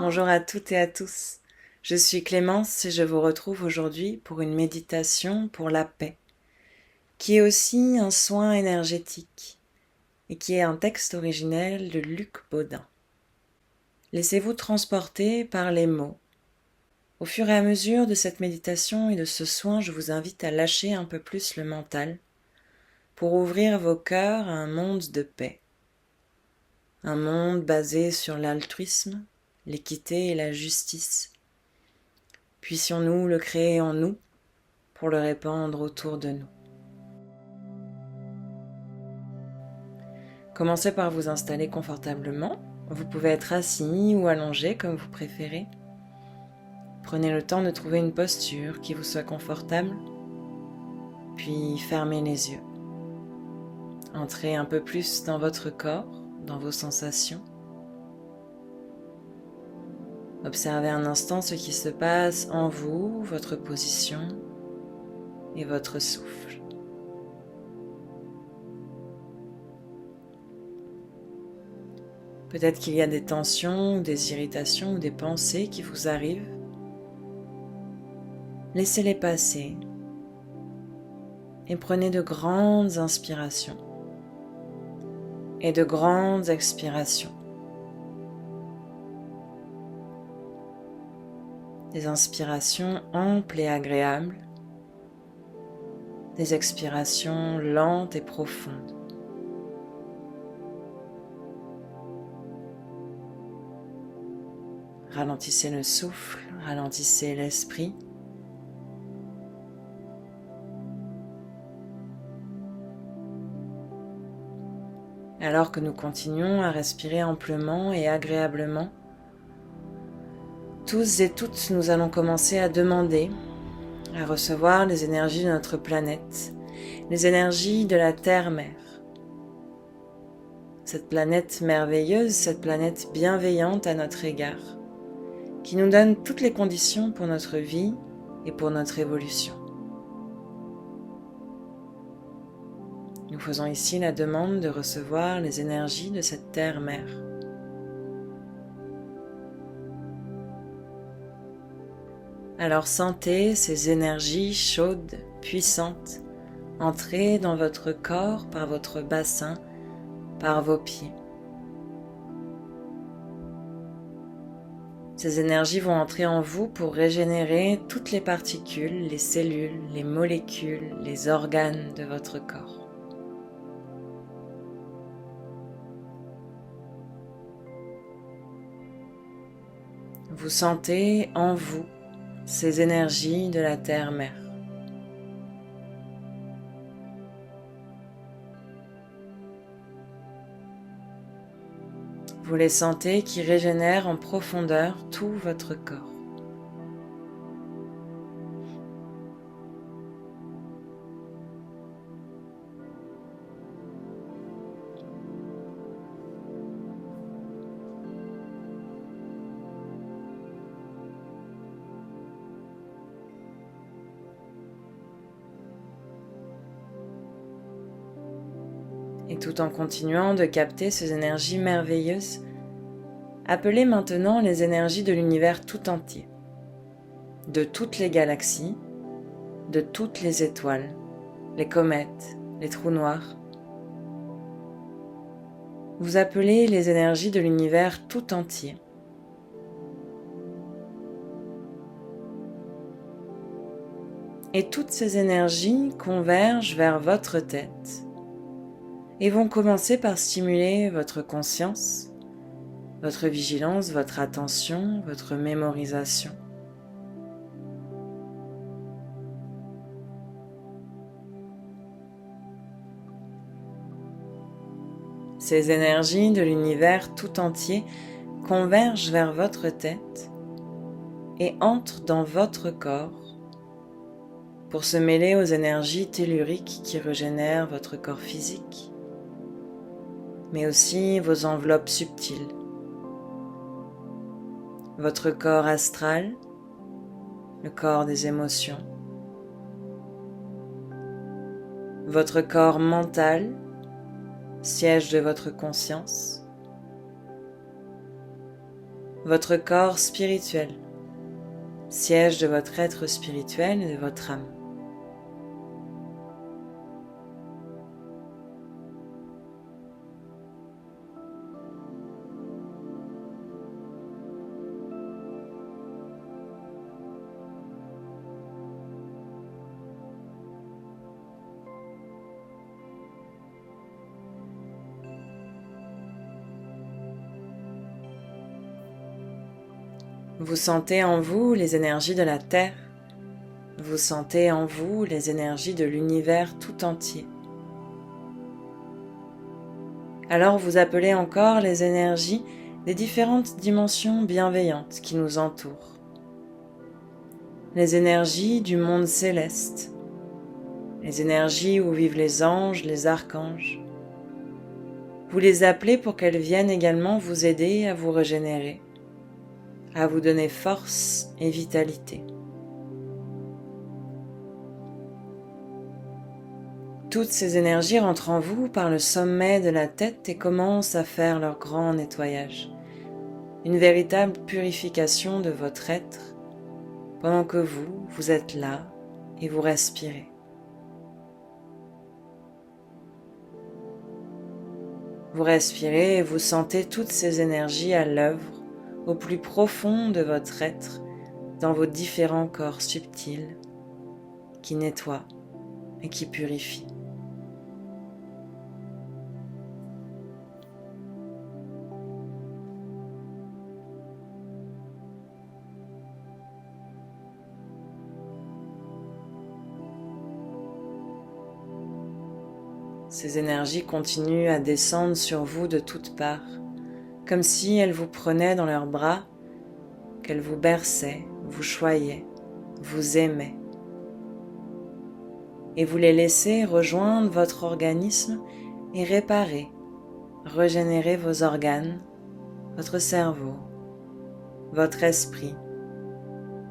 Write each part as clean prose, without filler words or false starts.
Bonjour à toutes et à tous, je suis Clémence et je vous retrouve aujourd'hui pour une méditation pour la paix, qui est aussi un soin énergétique et qui est un texte originel de Luc Baudin. Laissez-vous transporter par les mots. Au fur et à mesure de cette méditation et de ce soin, je vous invite à lâcher un peu plus le mental pour ouvrir vos cœurs à un monde de paix. Un monde basé sur l'altruisme, l'équité et la justice. Puissions-nous le créer en nous pour le répandre autour de nous. Commencez par vous installer confortablement. Vous pouvez être assis ou allongé comme vous préférez. Prenez le temps de trouver une posture qui vous soit confortable, puis fermez les yeux. Entrez un peu plus dans votre corps, dans vos sensations. Observez un instant ce qui se passe en vous, votre position et votre souffle. Peut-être qu'il y a des tensions, des irritations ou des pensées qui vous arrivent. Laissez-les passer et prenez de grandes inspirations et de grandes expirations. Des inspirations amples et agréables, des expirations lentes et profondes. Ralentissez le souffle, ralentissez l'esprit. Alors que nous continuons à respirer amplement et agréablement, tous et toutes, nous allons commencer à demander, à recevoir les énergies de notre planète, les énergies de la Terre-Mère. Cette planète merveilleuse, cette planète bienveillante à notre égard, qui nous donne toutes les conditions pour notre vie et pour notre évolution. Nous faisons ici la demande de recevoir les énergies de cette Terre-Mère. Alors sentez ces énergies chaudes, puissantes, entrer dans votre corps par votre bassin, par vos pieds. Ces énergies vont entrer en vous pour régénérer toutes les particules, les cellules, les molécules, les organes de votre corps. Vous sentez en vous ces énergies de la Terre-Mère. Vous les sentez qui régénèrent en profondeur tout votre corps. Et tout en continuant de capter ces énergies merveilleuses, appelez maintenant les énergies de l'univers tout entier, de toutes les galaxies, de toutes les étoiles, les comètes, les trous noirs. Vous appelez les énergies de l'univers tout entier. Et toutes ces énergies convergent vers votre tête et vont commencer par stimuler votre conscience, votre vigilance, votre attention, votre mémorisation. Ces énergies de l'univers tout entier convergent vers votre tête et entrent dans votre corps pour se mêler aux énergies telluriques qui régénèrent votre corps physique, mais aussi vos enveloppes subtiles, votre corps astral, le corps des émotions, votre corps mental, siège de votre conscience, votre corps spirituel, siège de votre être spirituel et de votre âme. Vous sentez en vous les énergies de la Terre, vous sentez en vous les énergies de l'univers tout entier. Alors vous appelez encore les énergies des différentes dimensions bienveillantes qui nous entourent. Les énergies du monde céleste, les énergies où vivent les anges, les archanges. Vous les appelez pour qu'elles viennent également vous aider à vous régénérer, à vous donner force et vitalité. Toutes ces énergies rentrent en vous par le sommet de la tête et commencent à faire leur grand nettoyage, une véritable purification de votre être, pendant que vous êtes là et vous respirez. Vous respirez et vous sentez toutes ces énergies à l'œuvre au plus profond de votre être, dans vos différents corps subtils, qui nettoient et qui purifient. Ces énergies continuent à descendre sur vous de toutes parts, comme si elles vous prenaient dans leurs bras, qu'elles vous berçaient, vous choyaient, vous aimaient. Et vous les laissez rejoindre votre organisme et réparer, régénérer vos organes, votre cerveau, votre esprit,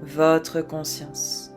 votre conscience.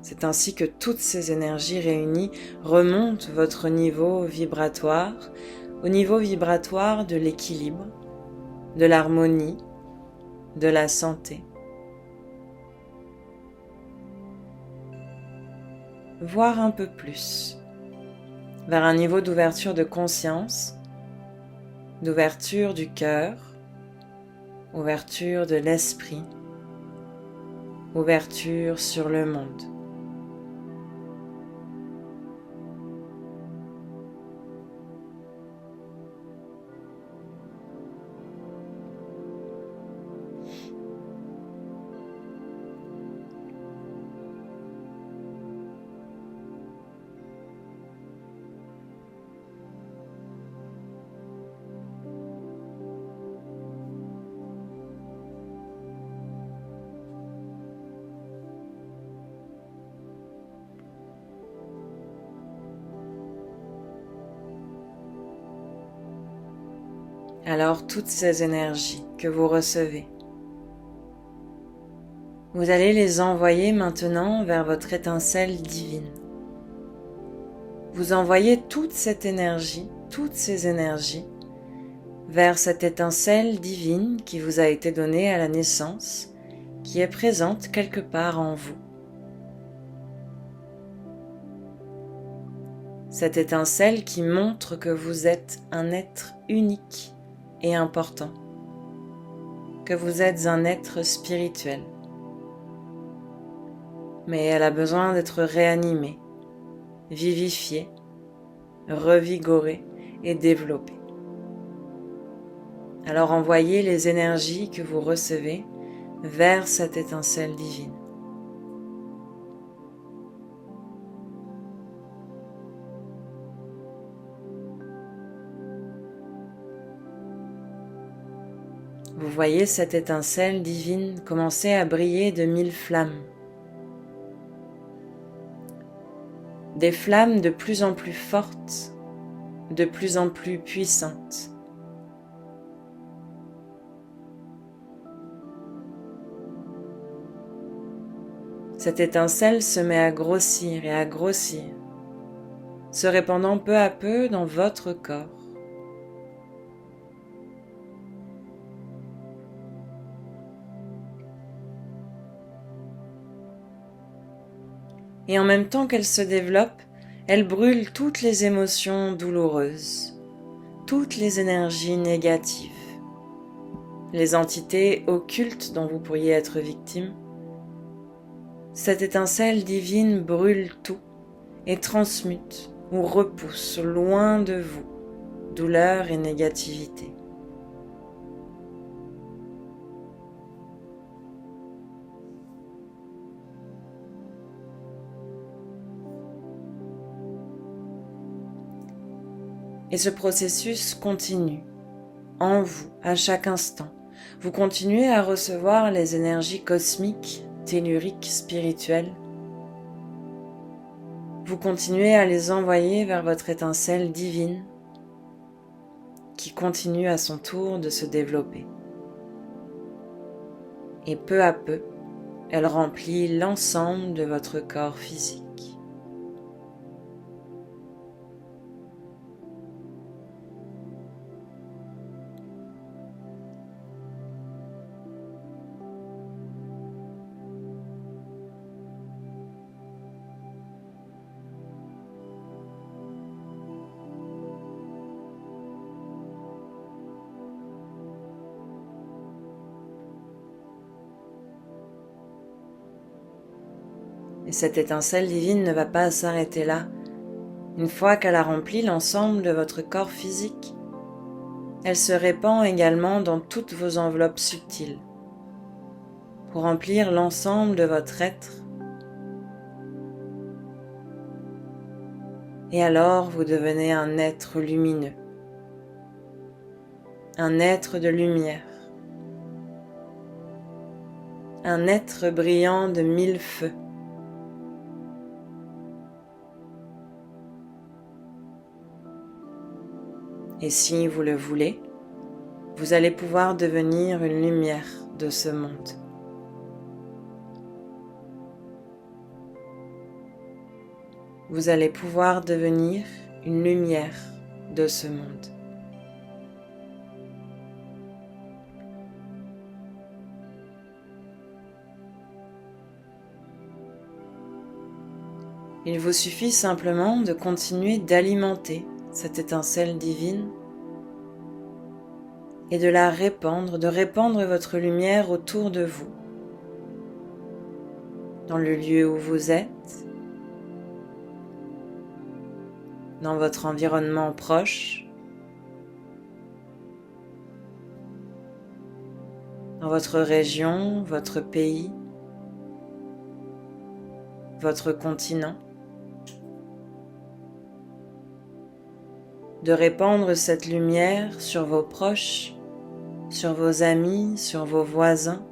C'est ainsi que toutes ces énergies réunies remontent votre niveau vibratoire, au niveau vibratoire de l'équilibre, de l'harmonie, de la santé. Voire un peu plus, vers un niveau d'ouverture de conscience, d'ouverture du cœur, ouverture de l'esprit, ouverture sur le monde. Alors toutes ces énergies que vous recevez, vous allez les envoyer maintenant vers votre étincelle divine. Vous envoyez toute cette énergie, toutes ces énergies, vers cette étincelle divine qui vous a été donnée à la naissance, qui est présente quelque part en vous. Cette étincelle qui montre que vous êtes un être unique et important, que vous êtes un être spirituel. Mais elle a besoin d'être réanimée, vivifiée, revigorée et développée. Alors envoyez les énergies que vous recevez vers cette étincelle divine. Vous voyez cette étincelle divine commencer à briller de 1000 flammes. Des flammes de plus en plus fortes, de plus en plus puissante. Cette étincelle se met à grossir et à grossir, se répandant peu à peu dans votre corps. Et en même temps qu'elle se développe, elle brûle toutes les émotions douloureuses, toutes les énergies négatives, les entités occultes dont vous pourriez être victime. Cette étincelle divine brûle tout et transmute ou repousse loin de vous douleur et négativité. Et ce processus continue en vous à chaque instant. Vous continuez à recevoir les énergies cosmiques, telluriques, spirituelles. Vous continuez à les envoyer vers votre étincelle divine qui continue à son tour de se développer. Et peu à peu, elle remplit l'ensemble de votre corps physique. Et cette étincelle divine ne va pas s'arrêter là. Une fois qu'elle a rempli l'ensemble de votre corps physique, elle se répand également dans toutes vos enveloppes subtiles pour remplir l'ensemble de votre être. Et alors vous devenez un être lumineux, un être de lumière, un être brillant de 1000 feux. Et si vous le voulez, vous allez pouvoir devenir une lumière de ce monde. Vous allez pouvoir devenir une lumière de ce monde. Il vous suffit simplement de continuer d'alimenter cette étincelle divine et de la répandre, de répandre votre lumière autour de vous, dans le lieu où vous êtes, dans votre environnement proche, dans votre région, votre pays, votre continent. De répandre cette lumière sur vos proches, sur vos amis, sur vos voisins.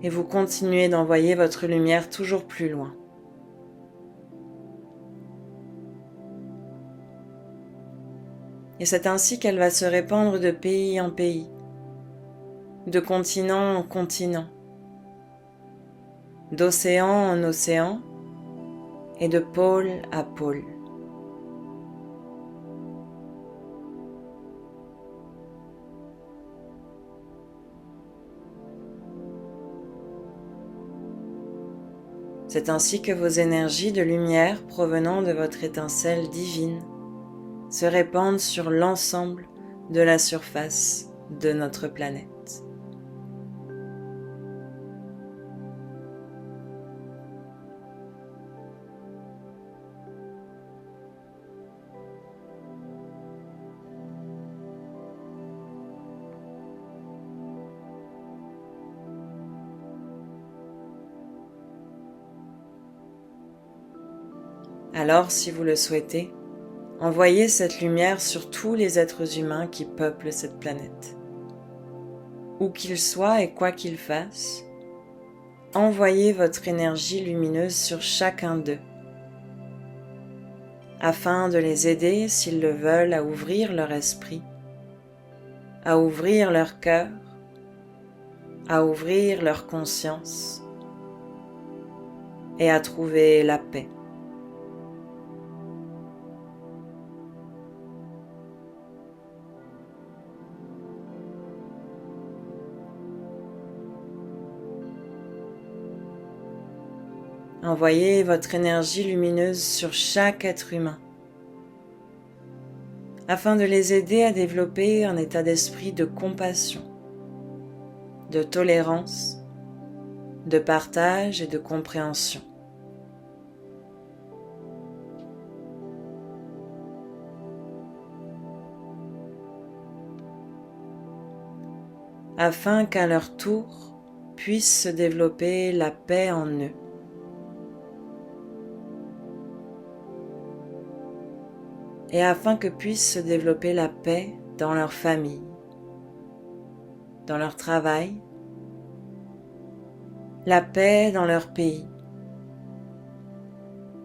Et vous continuez d'envoyer votre lumière toujours plus loin. Et c'est ainsi qu'elle va se répandre de pays en pays, de continent en continent, d'océan en océan et de pôle à pôle. C'est ainsi que vos énergies de lumière provenant de votre étincelle divine se répandent sur l'ensemble de la surface de notre planète. Alors, si vous le souhaitez, Envoyez cette lumière sur tous les êtres humains qui peuplent cette planète. Où qu'ils soient et quoi qu'ils fassent, envoyez votre énergie lumineuse sur chacun d'eux, afin de les aider, s'ils le veulent, à ouvrir leur esprit, à ouvrir leur cœur, à ouvrir leur conscience et à trouver la paix. Envoyez votre énergie lumineuse sur chaque être humain, afin de les aider à développer un état d'esprit de compassion, de tolérance, de partage et de compréhension. Afin qu'à leur tour puisse se développer la paix en eux. Et afin que puisse se développer la paix dans leur famille, dans leur travail, la paix dans leur pays,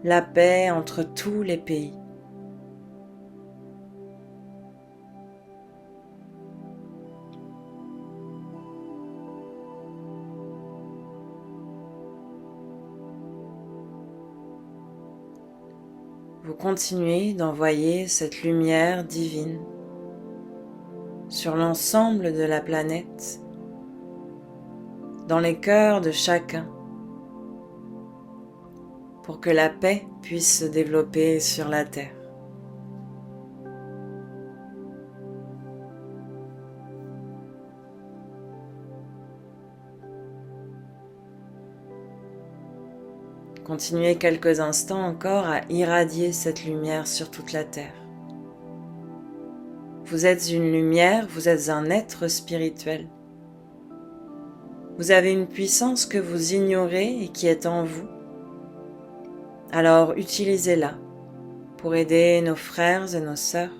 la paix entre tous les pays. Vous continuez d'envoyer cette lumière divine sur l'ensemble de la planète, dans les cœurs de chacun, pour que la paix puisse se développer sur la terre. Continuez quelques instants encore à irradier cette lumière sur toute la terre. Vous êtes une lumière, vous êtes un être spirituel. Vous avez une puissance que vous ignorez et qui est en vous. Alors utilisez-la pour aider nos frères et nos sœurs.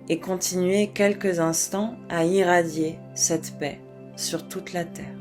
Et continuez quelques instants à irradier cette paix sur toute la terre.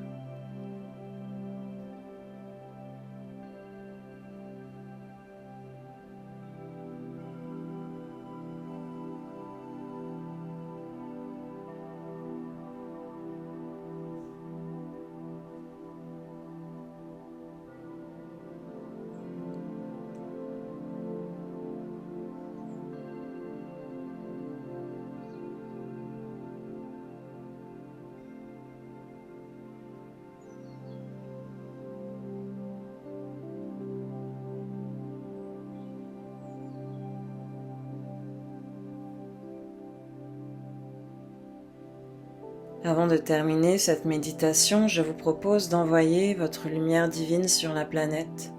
Avant de terminer cette méditation, je vous propose d'envoyer votre lumière divine sur la planète,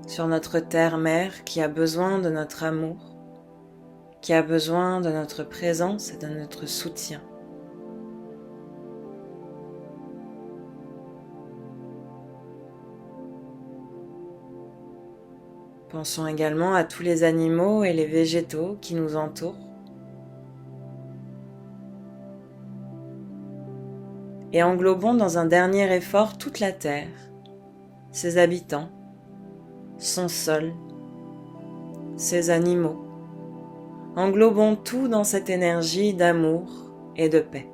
sur notre terre-mère qui a besoin de notre amour, qui a besoin de notre présence et de notre soutien. Pensons également à tous les animaux et les végétaux qui nous entourent. Et englobons dans un dernier effort toute la Terre, ses habitants, son sol, ses animaux. Englobons tout dans cette énergie d'amour et de paix.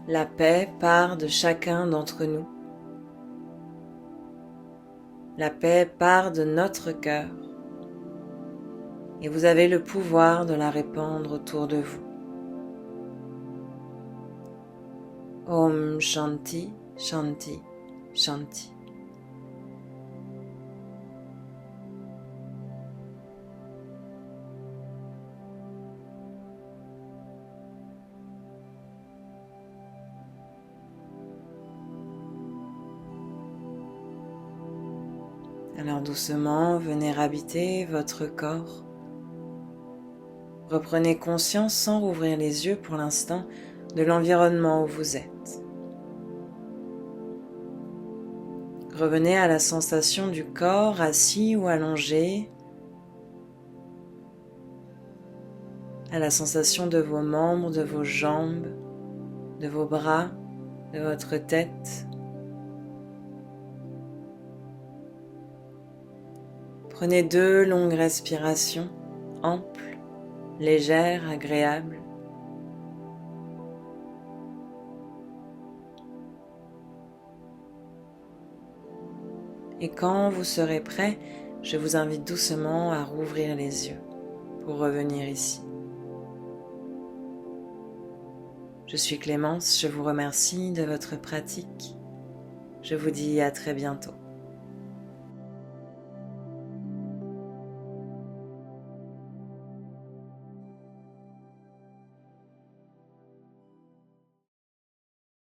La paix part de chacun d'entre nous. La paix part de notre cœur et vous avez le pouvoir de la répandre autour de vous. Om Shanti, Shanti, Shanti. Alors doucement, venez habiter votre corps. Reprenez conscience sans rouvrir les yeux pour l'instant de l'environnement où vous êtes. Revenez à la sensation du corps assis ou allongé, à la sensation de vos membres, de vos jambes, de vos bras, de votre tête. Prenez 2 longues respirations, amples, légères, agréables. Et quand vous serez prêt, je vous invite doucement à rouvrir les yeux pour revenir ici. Je suis Clémence, je vous remercie de votre pratique. Je vous dis à très bientôt.